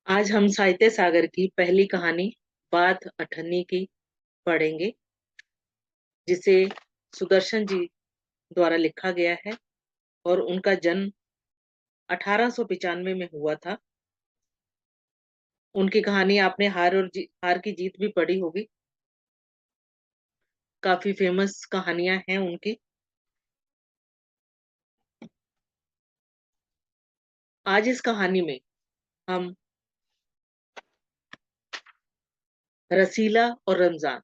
आज हम साहित्य सागर की पहली कहानी बात अठन्नी की पढ़ेंगे, जिसे सुदर्शन जी द्वारा लिखा गया है और उनका जन्म 1895 में हुआ था। उनकी कहानी आपने हार की जीत भी पढ़ी होगी। काफी फेमस कहानियां हैं उनकी। आज इस कहानी में हम रसीला और रमजान,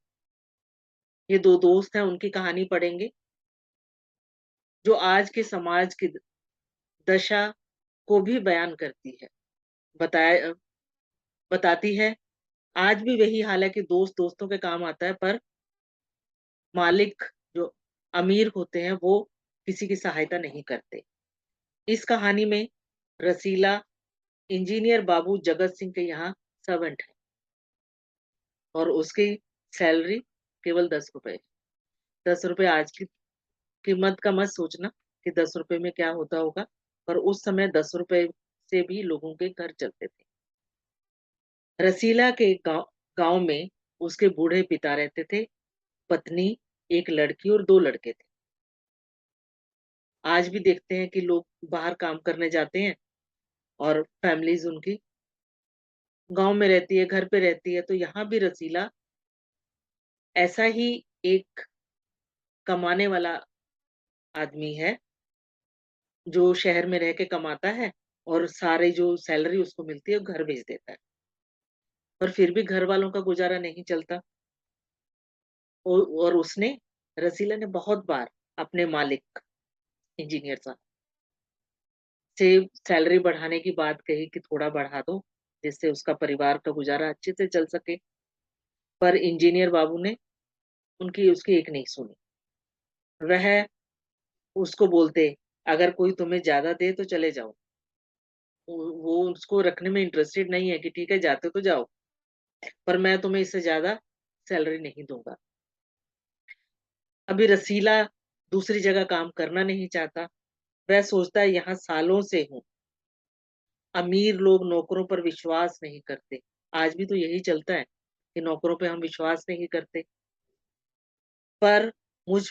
ये दो दोस्त हैं, उनकी कहानी पढ़ेंगे जो आज के समाज की दशा को भी बयान करती है। बताया बताती है आज भी वही हाल है कि दोस्त दोस्तों के काम आता है, पर मालिक जो अमीर होते हैं वो किसी की सहायता नहीं करते। इस कहानी में रसीला इंजीनियर बाबू जगत सिंह के यहाँ सर्वेंट है और उसकी सैलरी केवल 10 रुपए। 10 रुपए आज की कीमत का मत सोचना कि 10 रुपए में क्या होता होगा, पर उस समय 10 रुपए से भी लोगों के घर चलते थे। रसीला के गांव में उसके बूढ़े पिता रहते थे, पत्नी, एक लड़की और दो लड़के थे। आज भी देखते हैं कि लोग बाहर काम करने जाते हैं और फैमिलीज उनकी गांव में रहती है, घर पे रहती है। तो यहाँ भी रसीला ऐसा ही एक कमाने वाला आदमी है जो शहर में रह के कमाता है और सारे जो सैलरी उसको मिलती है वो घर भेज देता है, पर फिर भी घर वालों का गुजारा नहीं चलता। और उसने रसीला ने बहुत बार अपने मालिक इंजीनियर साहब से सैलरी बढ़ाने की बात कही कि थोड़ा बढ़ा दो जिससे उसका परिवार का गुजारा अच्छे से चल सके, पर इंजीनियर बाबू ने उनकी उसकी एक नहीं सुनी। वह उसको बोलते अगर कोई तुम्हें ज्यादा दे तो चले जाओ। वो उसको रखने में इंटरेस्टेड नहीं है कि ठीक है जाते तो जाओ, पर मैं तुम्हें इससे ज्यादा सैलरी नहीं दूंगा। अभी रसीला दूसरी जगह काम करना नहीं चाहता। वह सोचता है यहाँ सालों से हूँ, अमीर लोग नौकरों पर विश्वास नहीं करते। आज भी तो यही चलता है कि नौकरों पे हम विश्वास नहीं करते, पर मुझ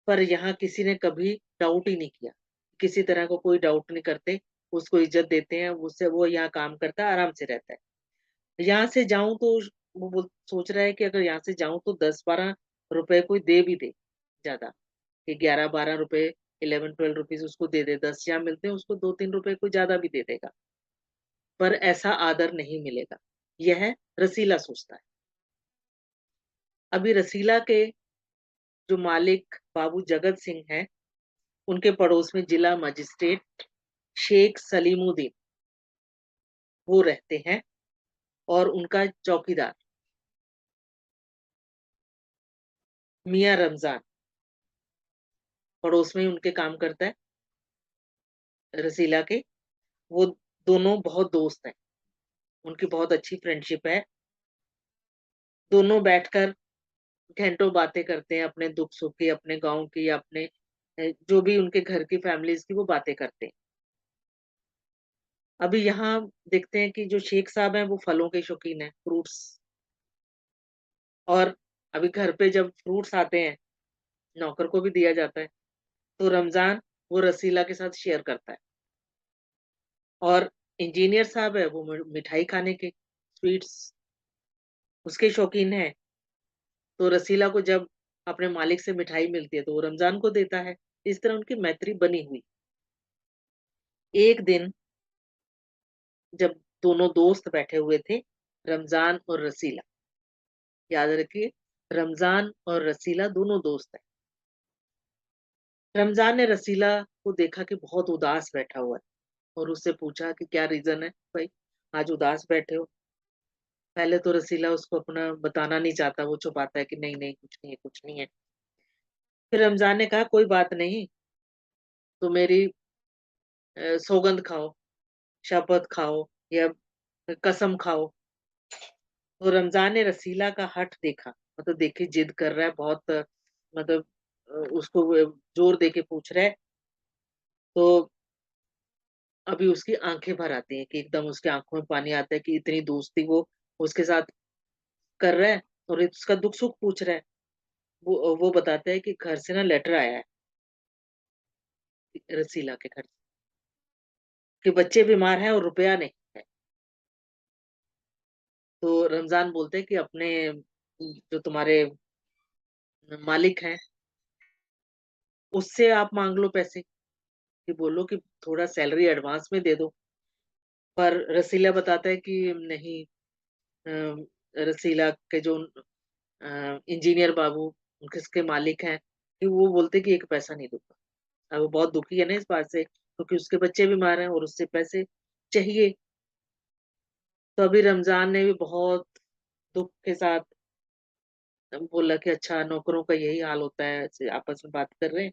पर यहाँ किसी ने कभी डाउट ही नहीं किया। किसी तरह को कोई डाउट नहीं करते, उसको इज्जत देते हैं, उससे वो यहाँ काम करता है, आराम से रहता है। यहाँ से जाऊं तो सोच रहा है कि अगर यहाँ से जाऊं तो 10-12 रुपए कोई दे भी दे ज्यादा, कि 11-12 रुपए, 11-12 रुपीज उसको दे दे। 10 यहाँ मिलते हैं, उसको 2-3 रुपए कोई ज्यादा भी दे देगा, पर ऐसा आदर नहीं मिलेगा। यह रसीला सोचता है। अभी रसीला के जो मालिक बाबू जगत सिंह हैं, उनके पड़ोस में जिला मजिस्ट्रेट शेख सलीमुद्दीन वो रहते हैं और उनका चौकीदार मियां रमजान पड़ोस में ही उनके काम करता है रसीला के। वो दोनों बहुत दोस्त हैं, उनकी बहुत अच्छी फ्रेंडशिप है। दोनों बैठकर घंटों बातें करते हैं, अपने दुख सुख की, अपने गांव की, अपने जो भी उनके घर की फैमिलीज की वो बातें करते हैं। अभी यहाँ देखते हैं कि जो शेख साहब हैं वो फलों के शौकीन है, फ्रूट्स। और अभी घर पे जब फ्रूट्स आते हैं नौकर को भी दिया जाता है, तो रमजान वो रसीला के साथ शेयर करता है। और इंजीनियर साहब है वो मिठाई खाने के, स्वीट्स उसके शौकीन है। तो रसीला को जब अपने मालिक से मिठाई मिलती है तो वो रमजान को देता है। इस तरह उनकी मैत्री बनी हुई। एक दिन जब दोनों दोस्त बैठे हुए थे, रमजान और रसीला, याद रखिए, रमजान और रसीला दोनों दोस्त हैं। रमजान ने रसीला को देखा कि बहुत उदास बैठा हुआ है और उससे पूछा कि क्या रीजन है भाई, आज उदास बैठे हो। पहले तो रसीला उसको अपना बताना नहीं चाहता, वो छुपाता है कि नहीं नहीं कुछ नहीं है, कुछ नहीं है। फिर रमजान ने कहा कोई बात नहीं, तो मेरी सौगंध खाओ, शपथ खाओ या कसम खाओ। तो रमजान ने रसीला का हठ देखा, मतलब देखिए जिद कर रहा है बहुत, मतलब उसको जोर दे के पूछ रहा है। तो अभी उसकी आँखें भर आती हैं कि एकदम उसकी आँखों में पानी आता है कि इतनी दोस्ती वो उसके साथ कर रहा है और उसका दुख-सुख पूछ रहा है। वो बताता है कि घर से ना लेटर आया है, रसीला के घर से, कि बच्चे बीमार हैं और रुपया नहीं है। तो रमज़ान बोलते हैं कि अपने जो तुम्हारे मालिक हैं, उससे आप माँग लो पैसे, कि बोलो कि थोड़ा सैलरी एडवांस में दे दो। पर रसीला बताता है कि नहीं, अ, रसीला के जो इंजीनियर बाबू उनके इसके मालिक हैं, कि वो बोलते हैं कि 1 पैसा नहीं दूँगा। अब वो बहुत दुखी है ना इस बात से, क्योंकि उसके बच्चे बीमार हैं और उससे पैसे चाहिए। तो अभी रमज़ान ने भी बहुत दुःख के साथ बोला कि अच्छा, नौकरों का यही हाल होता है, ऐसे आपस में बात कर रहे हैं।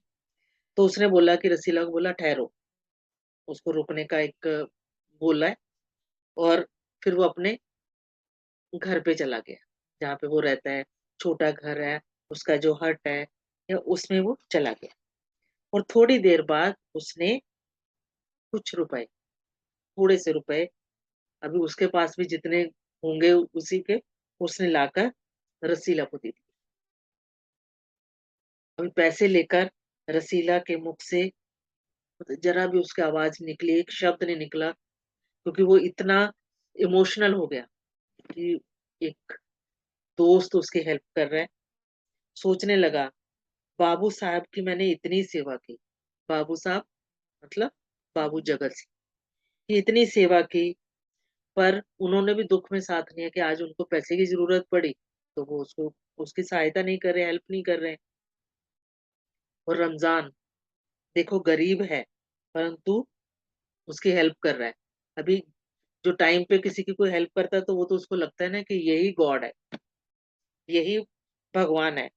तो उसने बोला कि रसीला को बोला ठहरो, उसको रुकने का एक बोला है और फिर वो अपने घर पे चला गया, जहाँ पे वो रहता है, छोटा घर है, उसका जो हट है, या उसमें वो चला गया और थोड़ी देर बाद उसने कुछ रुपए, थोड़े से रुपए, अभी उसके पास भी जितने होंगे उसी के, उसने लाकर रसीला को दे दिए। अभी पैसे लेकर रसीला के मुख से ज़रा भी उसकी आवाज़ निकली, एक शब्द नहीं निकला, क्योंकि वो इतना इमोशनल हो गया कि एक दोस्त उसकी हेल्प कर रहा है। सोचने लगा, बाबू साहब की मैंने इतनी सेवा की, बाबू साहब मतलब बाबू जगत सिंह की इतनी सेवा की, पर उन्होंने भी दुःख में साथ नहीं है कि आज उनको पैसे की ज़रूरत पड़ी, तो वो उसको उसकी सहायता नहीं कर रहे, हेल्प नहीं कर रहे हैं। और रमज़ान देखो गरीब है, परंतु उसकी हेल्प कर रहा है। अभी जो टाइम पे किसी की कोई हेल्प करता है, तो वो तो उसको लगता है ना कि यही गॉड है, यही भगवान है,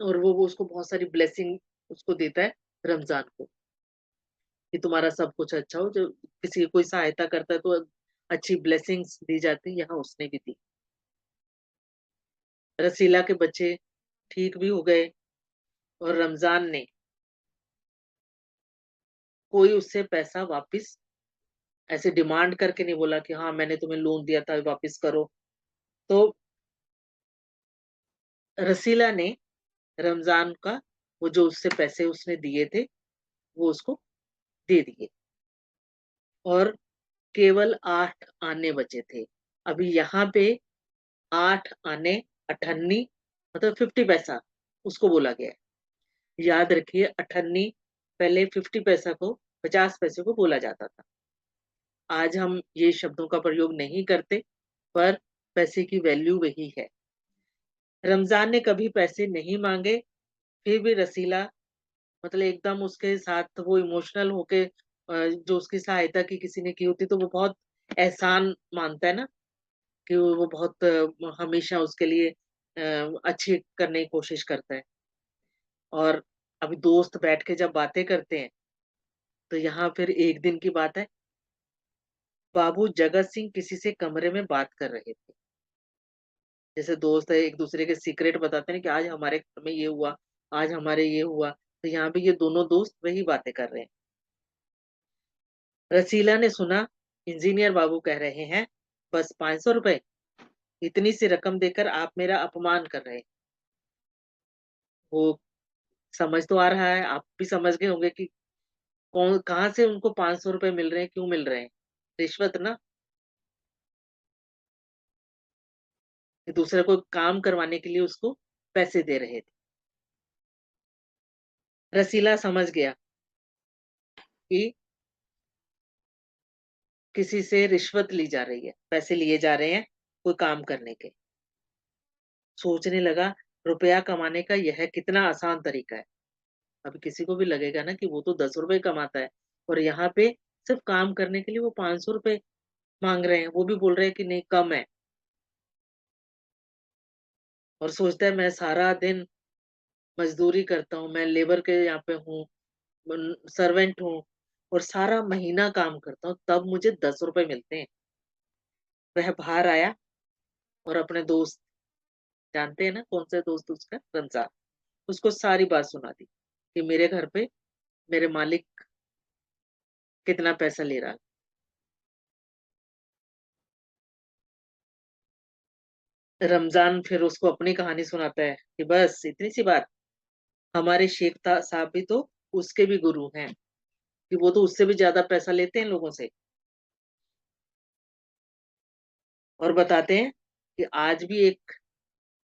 और वो उसको बहुत सारी ब्लेसिंग उसको देता है रमज़ान को, कि तुम्हारा सब कुछ अच्छा हो। जो किसी की कोई सहायता करता है, तो अच्छी ब्लेसिंग्स दी जाती है, यहाँ उसने भी दी। रसीला के बच्चे ठीक भी हो गए और रमज़ान ने कोई उससे पैसा वापिस ऐसे डिमांड करके नहीं बोला कि हाँ, मैंने तुम्हें लोन दिया था, वापिस करो। तो रसीला ने रमज़ान का वो जो उससे पैसे उसने दिए थे, वो उसको दे दिए और केवल 8 आने बचे थे। अभी यहाँ पे 8 आने, अठन्नी मतलब 50 पैसा उसको बोला गया है। याद रखिए, अठन्नी पहले 50 पैसा को, 50 पैसे को बोला जाता था। आज हम ये शब्दों का प्रयोग नहीं करते, पर पैसे की वैल्यू वही है। रमज़ान ने कभी पैसे नहीं माँगे, फिर भी रसीला मतलब एकदम उसके साथ वो इमोशनल होके जो उसकी सहायता की किसी ने की होती, तो वो बहुत एहसान मानता है ना, कि वो बहुत हमेशा उसके लिए अच्छी करने की कोशिश करता है। और अभी दोस्त बैठ के जब बातें करते हैं, तो यहाँ फिर एक दिन की बात है, बाबू जगत सिंह किसी से कमरे में बात कर रहे थे। जैसे दोस्त है एक-दूसरे के सीक्रेट बताते हैं कि आज हमारे घर में ये हुआ, आज हमारे ये हुआ, तो यहाँ पे ये दोनों दोस्त वही बातें कर रहे हैं। रसीला ने सुना, इंजीनियर बाबू कह रहे हैं, बस ₹500, इतनी सी रकम देकर आप मेरा अपमान कर रहे हैं। वो समझ तो आ रहा है, आप भी समझ गए होंगे कि कौन कहाँ से उनको ₹500 मिल रहे हैं, क्यों मिल रहे हैं? रिश्वत ना, कि दूसरे को काम करवाने के लिए उसको पैसे दे रहे थे। रसीला समझ गया कि किसी से रिश्वत ली जा रही है, पैसे लिए जा रहे हैं कोई काम करने के। सोचने लगा, रुपया कमाने का यह कितना आसान तरीका है। अब किसी को भी लगेगा ना कि वो तो ₹10 कमाता है और यहाँ पे सिर्फ़ काम करने के लिए वो ₹500 माँग रहे हैं, वो भी बोल रहे हैं कि नहीं कम है, और सोचता है मैं सारा दिन मज़दूरी करता हूँ, मैं लेबर के यहाँ पे हूँ, सर्वेंट हूँ और सारा महीना काम करता हूँ, तब मुझे ₹10 मिलते हैं। वह बाहर आया और अपने दोस्त, जानते हैं ना कौन-सा दोस्त उसका? रमज़ान, उसको सारी बात सुना दी कि मेरे घर पे मेरे मालिक कितना पैसा ले रहा है। रमज़ान फिर उसको अपनी कहानी सुनाता है कि बस इतनी सी बात, हमारे साहब भी तो उसके भी गुरु हैं, कि वो तो उससे भी ज़्यादा पैसा लेते हैं लोगों से। और बताते हैं कि आज भी एक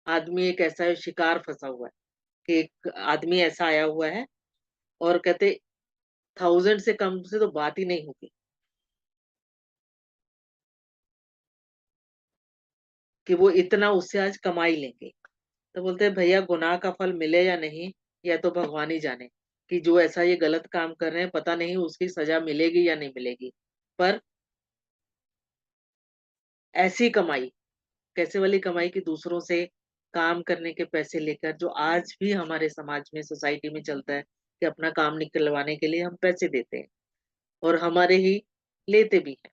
आदमी एक ऐसा शिकार फँसा हुआ है, कि एक आदमी ऐसा आया हुआ है और कहते 1000 से कम से तो बात ही नहीं होगी, कि वो इतना उससे आज कमा ही लेंगे। तो बोलते हैं भैया गुनाह का फल मिले या नहीं, यह तो भगवान ही जाने, कि जो ऐसा ये गलत काम कर रहे हैं पता नहीं उसकी सज़ा मिलेगी या नहीं मिलेगी। पर ऐसी कमाई, कैसे वाली कमाई कि दूसरों से काम करने के पैसे लेकर, जो आज भी हमारे समाज में, सोसाइटी में चलता है कि अपना काम निकलवाने के लिए हम पैसे देते हैं और हमारे ही लेते भी हैं।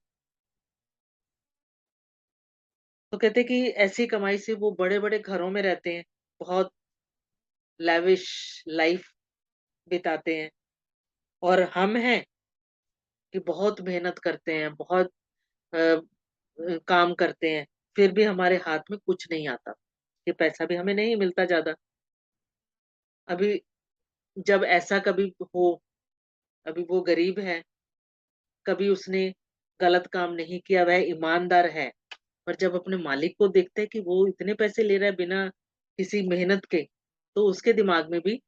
तो कहते हैं कि ऐसी कमाई से वो बड़े-बड़े घरों में रहते हैं, बहुत लैविश लाइफ बिताते हैं, और हम हैं कि बहुत मेहनत करते हैं, बहुत काम करते हैं, फिर भी हमारे हाथ में कुछ नहीं आता। ये पैसा भी हमें नहीं मिलता ज़्यादा। अभी जब ऐसा कभी हो, अभी वो गरीब है, कभी उसने गलत काम नहीं किया, वह ईमानदार है, पर जब अपने मालिक को देखते हैं कि वो इतने पैसे ले रहा है बिना किसी मेहनत के, तो उसके दिमाग में भी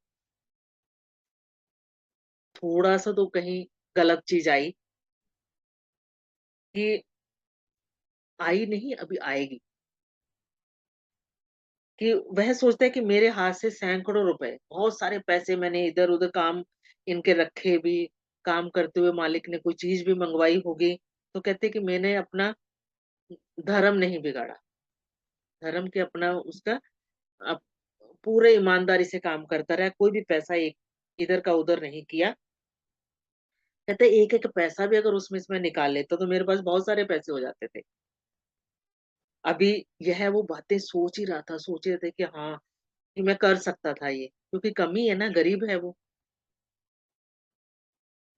थोड़ा-सा तो कहीं गलत चीज़ आई, कि आई नहीं अभी आएगी, कि वह सोचता है कि मेरे हाथ से सैकड़ों रुपए, बहुत सारे पैसे मैंने इधर-उधर काम इनके रखे भी, काम करते हुए मालिक ने कोई चीज़ भी मँगवाई होगी, तो कहते हैं कि मैंने अपना धर्म नहीं बिगाड़ा। धर्म के अपना उसका अ, पूरे ईमानदारी से काम करता रहा, कोई भी पैसा एक इधर का उधर नहीं किया। कहते एक-एक पैसा भी अगर उसमें से मैं निकाल लेता तो मेरे पास बहुत सारे पैसे हो जाते थे। अभी यह वो बातें सोच ही रहा था, सोच रहे थे कि हाँ, कि मैं कर सकता था ये, क्योंकि कमी है ना, गरीब है वो।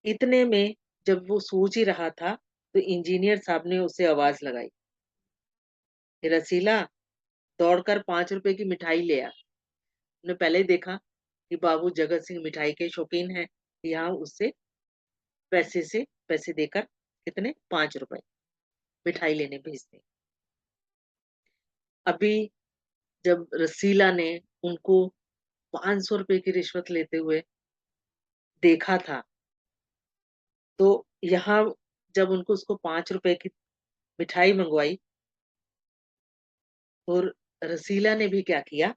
इतने में जब वो सोच ही रहा था, तो इंजीनियर साहब ने उसे आवाज़ लगाई, कि रसीला, दौड़कर ₹5 की मिठाई ले आ। उसने पहले ही देखा कि बाबू जगत सिंह मिठाई के शौकीन हैं, यहाँ उससे पैसे देकर कितने ₹5 मिठाई लेने भेज दें। अभी जब रसीला ने उनको ₹500 की रिश्वत लेते हुए देखा था, तो यहाँ जब उनको उसको ₹5 की मिठाई मँगवाई, और रसीला ने भी क्या किया,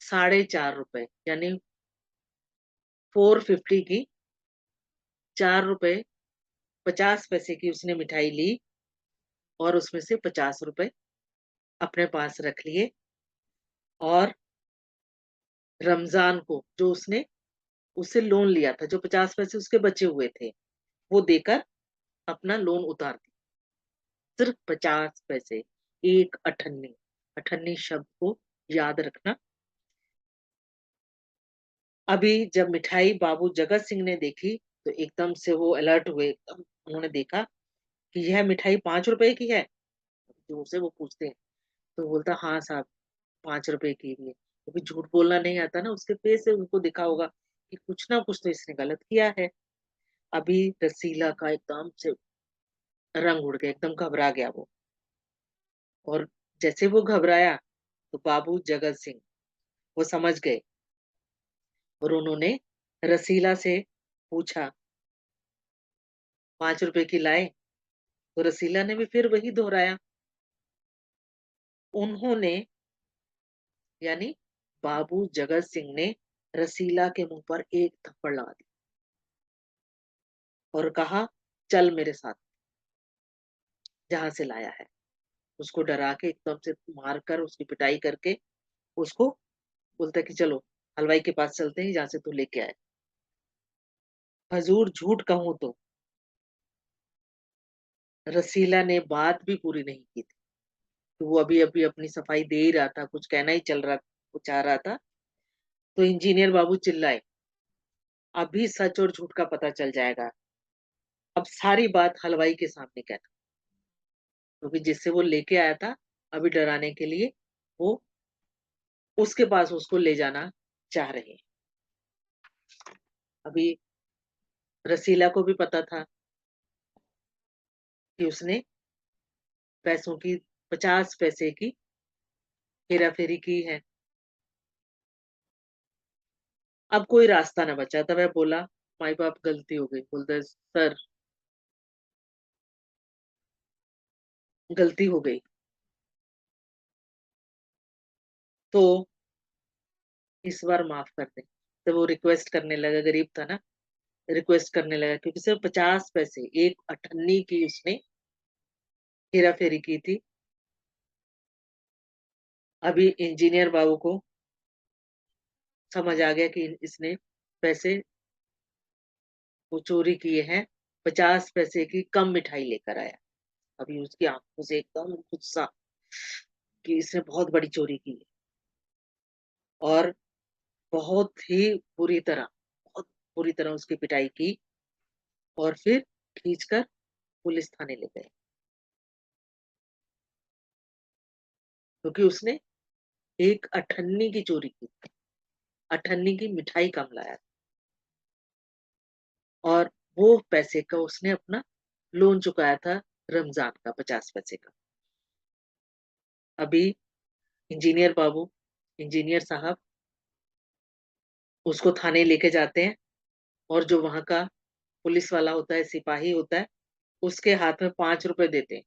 ₹4.5 यानी 450 की ₹4 50 पैसे की उसने मिठाई ली, और उसमें से ₹50 अपने पास रख लिए, और रमज़ान को जो उसने उससे लोन लिया था, जो 50 पैसे उसके बचे हुए थे, वो देकर अपना लोन उतार दिया। सिर्फ 50 पैसे, 1 अठन्नी। अठन्नी शब्द को याद रखना। अभी जब मिठाई बाबू जगत सिंह ने देखी, तो एकदम से वो अलर्ट हुए, एकदम उन्होंने देखा कि यह मिठाई ₹5 की है? जोर से वो पूछते हैं, तो बोलता हाँ साहब, ₹5 की ही है। क्योंकि झूठ बोलना नहीं आता ना, उसके फेस से उनको दिखा होगा कि कुछ ना कुछ तो इसने गलत किया है। अभी रसीला का एकदम से रंग उड़ गया, एकदम घबरा गया वो, और जैसे वो घबराया, तो बाबू जगत सिंह वो समझ गए, और उन्होंने रसीला से पूछा, ₹5 की लाए? तो रसीला ने भी फिर वही दोहराया। उन्होंने, यानी बाबू जगत सिंह ने रसीला के मुँह पर एक थप्पड़ लगा दिया और कहा, "चल मेरे साथ, जहाँ से लाया है।" उसको डरा के एकदम से मारकर उसकी पिटाई करके उसको बोलता है कि चलो हलवाई के पास चलते हैं जहाँ से तू लेके आया। हज़ूर झूठ कहूँ तो रसीला ने बात भी पूरी नहीं की थी। तो वो अभी-अभी अपनी सफाई दे ही रहा था, कुछ कहना ही चाह रहा था, तो इंजीनियर बाबू चिल्लाए, "अभी सच और झूठ का पता चल जाएगा। अब सारी बात हलवाई के सामने कहना, क्योंकि जिससे वो लेके आया था अभी डराने के लिए, वो उसके पास उसको ले जाना चाह रहे हैं। अभी रसीला को भी पता था कि उसने पैसों की 50 पैसे की हेरा-फेरी की है। अब कोई रास्ता ना बचा, तब वह बोला, माई बाप गलती हो गई। बोलता है, सर गलती हो गई। तो इस बार माफ कर दे। तो वो रिक्वेस्ट करने लगा, गरीब था ना, रिक्वेस्ट करने लगा, क्योंकि सिर्फ 50 पैसे, एक अठन्नी की उसने हेरा फेरी की थी। अभी इंजीनियर बाबू को समझ आ गया कि इसने पैसे वो चोरी किए हैं, 50 पैसे की कम मिठाई लेकर आया। अभी उसकी आंखों से एकदम गुस्सा कि इसने बहुत बड़ी चोरी की है, और बहुत ही बहुत बुरी तरह उसकी पिटाई की, और फिर खींचकर पुलिस थाने ले गए, क्योंकि उसने एक अठन्नी की चोरी की, अठन्नी की मिठाई कम लाया, और वो पैसे का उसने अपना लोन चुकाया था रमजान का, 50 पैसे का। अभी इंजीनियर बाबू, इंजीनियर साहब उसको थाने लेके जाते हैं, और जो वहां का पुलिस वाला होता है, सिपाही होता है, उसके हाथ में 5 रुपए देते हैं।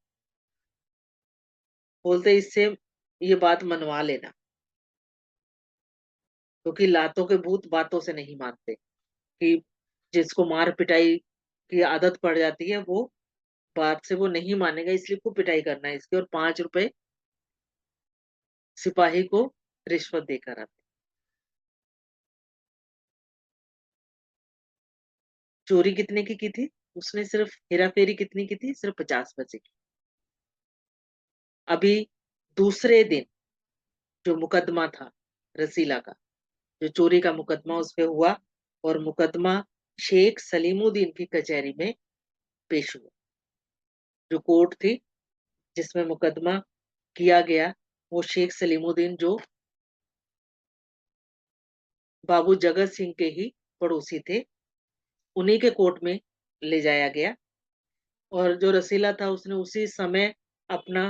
बोलते इससे ये बात मनवा लेना, क्योंकि लातों के भूत बातों से नहीं मानते, कि जिसको मार पिटाई की आदत पड़ जाती है, वो बात से वो नहीं मानेगा, इसलिए खूब पिटाई करना है इसकी, और 5 रुपए सिपाही को रिश्वत देकर आते। चोरी कितने की थी? उसने सिर्फ हेरा फेरी कितनी की थी? सिर्फ 50 पैसे की। अभी दूसरे दिन जो मुकदमा था रसीला का, जो चोरी का मुकदमा उस पे हुआ, और मुकदमा शेख सलीमुद्दीन की कचहरी में पेश हुआ। जो कोर्ट थी जिसमें मुकदमा किया गया, वो शेख सलीमुद्दीन, जो बाबू जगत सिंह के ही पड़ोसी थे, उन्हीं के कोर्ट में ले जाया गया। और जो रसीला था उसने उसी समय अपना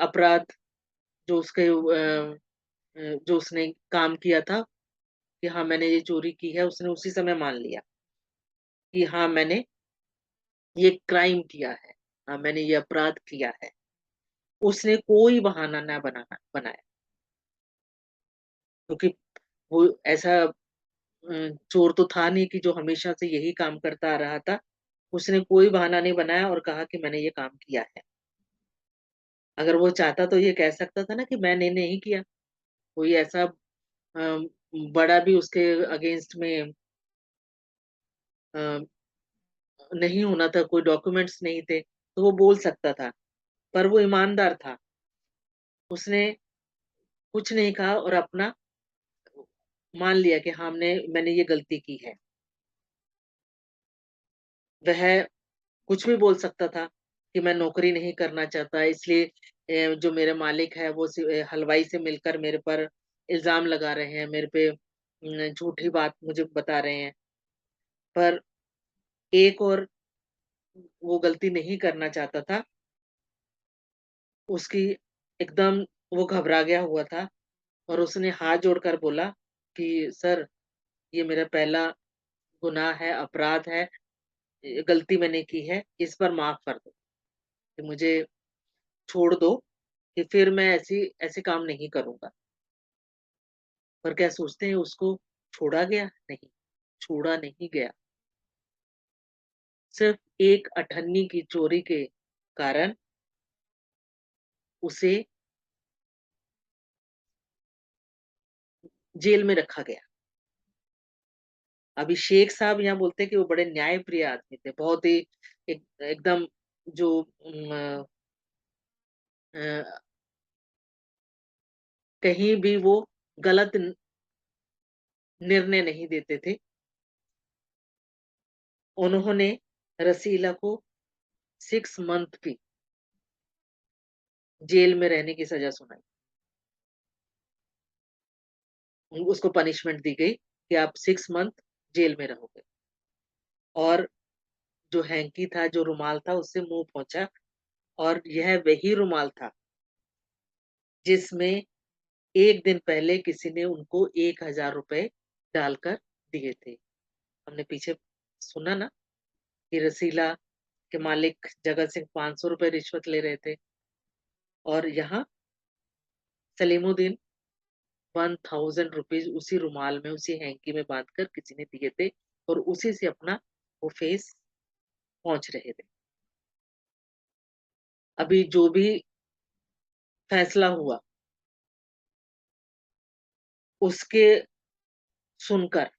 अपराध, जो उसके जो उसने काम किया था कि हाँ मैंने ये चोरी की है, उसने उसी समय मान लिया कि हाँ मैंने ये क्राइम किया है, हाँ मैंने ये अपराध किया है। उसने कोई बहाना ना बनाया, क्योंकि वो ऐसा चोर तो था नहीं कि जो हमेशा से यही काम करता आ रहा था। उसने कोई बहाना नहीं बनाया और कहा कि मैंने ये काम किया है। अगर वो चाहता तो ये कह सकता था ना कि मैंने नहीं किया। कोई ऐसा बड़ा भी उसके अगेंस्ट में अ, नहीं होना था, कोई डॉक्यूमेंट्स नहीं थे, तो वो बोल सकता था। पर वो ईमानदार था। उसने कुछ नहीं कहा और अपना मान लिया कि हाँ मैंने ये गलती की है। वह कुछ भी बोल सकता था कि मैं नौकरी नहीं करना चाहता, इसलिए जो मेरे मालिक है वो हलवाई से मिलकर मेरे पर इल्जाम लगा रहे हैं, मेरे पे झूठी बात मुझे बता रहे हैं। पर एक और वो गलती नहीं करना चाहता था। उसकी एकदम वो घबरा गया हुआ था, और उसने हाथ जोड़कर बोला कि सर, ये मेरा पहला गुनाह है, अपराध है, गलती मैंने की है, इस पर माफ कर दो, कि मुझे छोड़ दो, कि फिर मैं ऐसी ऐसे काम नहीं करूँगा। पर क्या सोचते हैं उसको छोड़ा गया? नहीं, छोड़ा नहीं गया। सिर्फ एक अठन्नी की चोरी के कारण उसे जेल में रखा गया। अभी शेख साहब यहाँ बोलते हैं कि वो बड़े न्यायप्रिय आदमी थे, बहुत ही एकदम जो अ, कहीं भी वो गलत निर्णय नहीं देते थे। उन्होंने रसीला को 6 मंथ की जेल में रहने की सजा सुनाई। उसको पनिशमेंट दी गई कि आप 6 मंथ जेल में रहोगे। और जो हैंकी था, जो रुमाल था, उससे मुँह पोंछा, और यह वही रुमाल था जिसमें 1 दिन पहले किसी ने उनको 1000 रुपए डालकर दिए थे। हमने पीछे सुना ना कि रसीला के मालिक जगत सिंह 500 रुपए रिश्वत ले रहे थे, और यहाँ सलीमुद्दीन 1000 रुपीज उसी रुमाल में, उसी हैंकी में बांधकर किसी ने दिए थे, और उसी से अपना वो फेस पोंछ रहे थे। अभी जो भी फैसला हुआ उसके सुनकर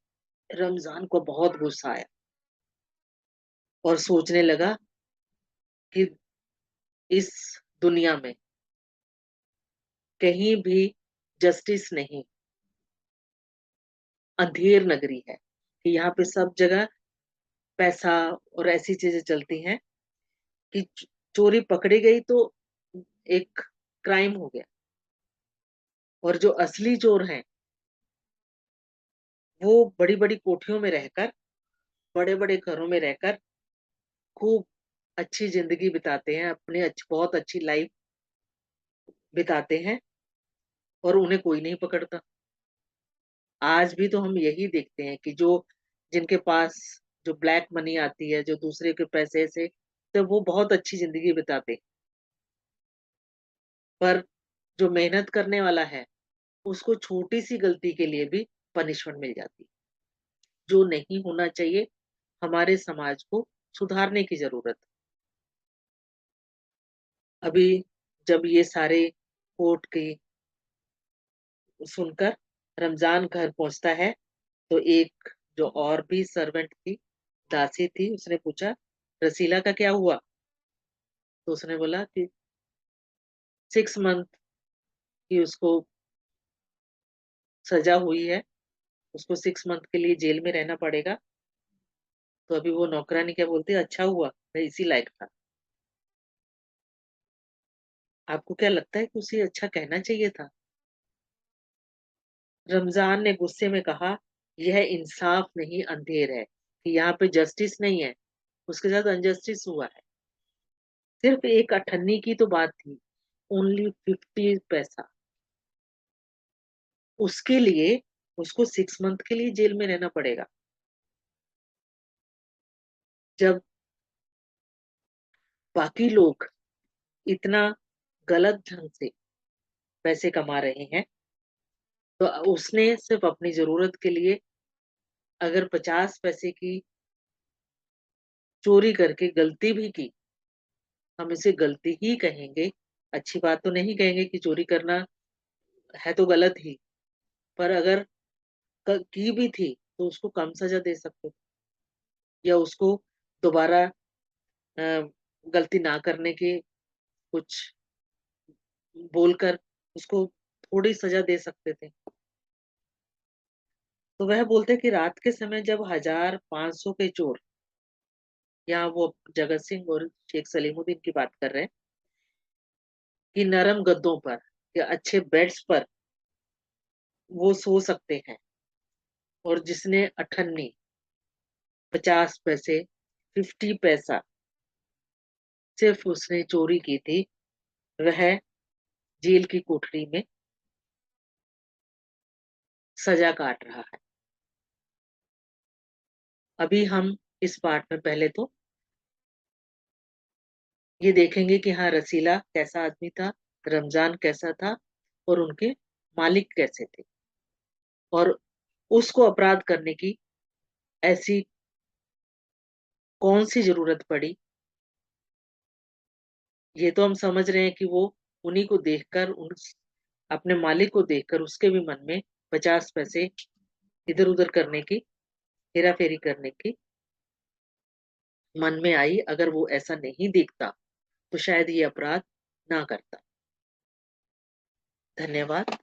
रमजान को बहुत गुस्सा आया और सोचने लगा कि इस दुनिया में कहीं भी जस्टिस नहीं, अंधेर नगरी है, कि यहाँ पे सब जगह पैसा और ऐसी चीजें चलती हैं कि चोरी पकड़ी गई तो एक क्राइम हो गया, और जो असली चोर हैं वो बड़ी-बड़ी कोठियों में रहकर, बड़े-बड़े घरों में रहकर खूब अच्छी जिंदगी बिताते हैं, अपनी बहुत अच्छी लाइफ बिताते हैं, और उन्हें कोई नहीं पकड़ता। आज भी तो हम यही देखते हैं कि जो जिनके पास जो ब्लैक मनी आती है, जो दूसरे के पैसे से, तो वो बहुत अच्छी ज़िंदगी बिताते हैं। पर जो मेहनत करने वाला है, उसको छोटी-सी गलती के लिए भी पनिशमेंट मिल जाती है, जो नहीं होना चाहिए। हमारे समाज को सुधारने की ज़रूरत है। अभी जब ये सारे कोर्ट की सुनकर रमज़ान घर पहुँचता है, तो एक जो और भी सर्वेंट थी, दासी थी, उसने पूछा, "रसीला का क्या हुआ?" तो उसने बोला कि 6 मंथ की उसको सज़ा हुई है, उसको 6 मंथ के लिए जेल में रहना पड़ेगा। तो अभी वो नौकरानी क्या बोलती है, "अच्छा हुआ, मैं इसी लायक था।" आपको क्या लगता है कि उसे अच्छा कहना चाहिए था? रमज़ान ने गुस्से में कहा, "यह इंसाफ नहीं, अंधेर है, कि यहाँ पे जस्टिस नहीं है, उसके साथ अनजस्टिस हुआ है।" सिर्फ़ एक अठन्नी की तो बात थी, ओनली 50 पैसा। उसके लिए उसको 6 मंथ के लिए जेल में रहना पड़ेगा। जब बाकी लोग इतना गलत ढंग से पैसे कमा रहे हैं, तो उसने सिर्फ़ अपनी ज़रूरत के लिए अगर 50 पैसे की चोरी करके गलती भी की, हम इसे गलती ही कहेंगे, अच्छी बात तो नहीं कहेंगे कि चोरी करना है तो गलत ही, पर अगर की भी थी, तो उसको कम सज़ा दे सकते थे, या उसको दोबारा अ, गलती ना करने की कुछ बोलकर उसको थोड़ी सज़ा दे सकते थे। तो वह बोलते हैं कि रात के समय जब 1000-500 के चोर, यहाँ वो जगत सिंह और शेख सलीमुद्दीन की बात कर रहे हैं, कि नरम गद्दों पर या अच्छे बेड्स पर वो सो सकते हैं, और जिसने अठन्नी 50 पैसे, 50 पैसा सिर्फ़ उसने चोरी की थी, वह जेल की कोठरी में सज़ा काट रहा है। अभी हम इस पार्ट में पहले तो ये देखेंगे कि हाँ, रसीला कैसा आदमी था, रमज़ान कैसा था, और उनके मालिक कैसे थे, और उसको अपराध करने की ऐसी कौन-सी ज़रूरत पड़ी। ये तो हम समझ रहे हैं कि वो उन्हीं को देखकर, अपने मालिक को देखकर उसके भी मन में 50 पैसे इधर-उधर करने की, हेरा-फेरी करने की मन में आई। अगर वो ऐसा नहीं देखता, तो शायद ये अपराध ना करता। धन्यवाद।